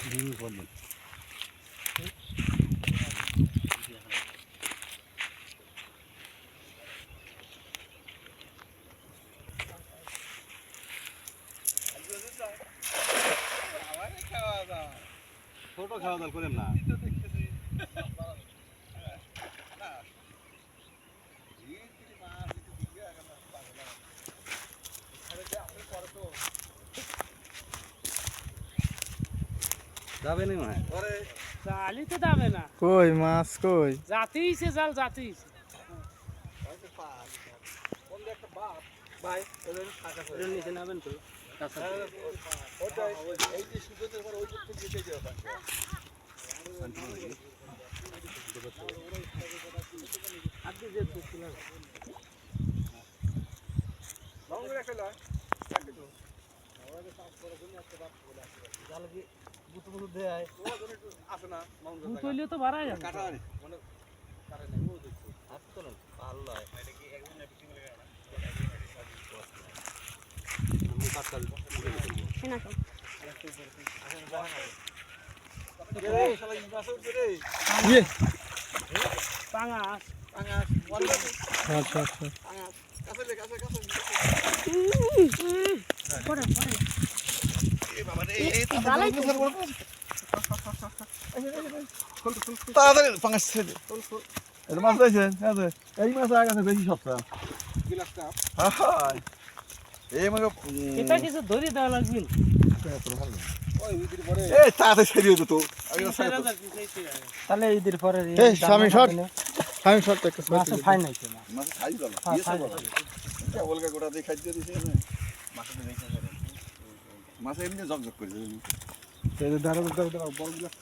ডিম বললেন ছোট খাওয়া দাওয়া করেন না যাবে না মনে হয় জালই তো যাবে না কই মাছ কই জাতিছে জাল জাতিছে ভাই এর নিচে নাবেন তো এই যে সুযোগের পর ওই দিক থেকে যেতে হবে আপনি যে ছিলেন লং করে খেলা কাটে তো আমাদের পাস করে জন্য একটা বাপ বলে আছে জাল কি বুতু বুতু দেয় ও জন্য একটু আসে না মাউন্ট বুতইলে তো বাড়াই যাবে কাটা মানে কারে নাই ও দেখছো হাত তো না ভালো হয় এটা কি একদম নেপিটি বলে না আমি কাট কাট শোনা তো রে শালা ই মাছ উঠছে রে ইয়ে পাঙাশ আঙাস বললে আচ্ছা আচ্ছা আঙাস কাছে লে কাছে কাছে পড়ে পড়ে এ বাবা রে এই ভালোই তো। তাড়াতাড়ি পাঙ্গাস ছেড়ে এটা মাছ রয়েছে এই মাছ আগে আছে বেশি সস্তা গিলাসটা হাই এই মানে এটা কিছু ধরে দেওয়া লাগবে এই তাড়াতাড়ি ছেড়ে দিও তো আগে ছেড়ে দাও তাহলে ঈদের পরে এই স্বামী শট একটা মাছ ফাইন হইছে না মাছ খাই দাও হ্যাঁ, ইয়েছে খাই বলো এটা ওলকা গোটা দিয়ে খাইতে দিছে মাছ দেখে মাছ এমনি জগ জগ করে দাঁড়াও বড় গ্লাস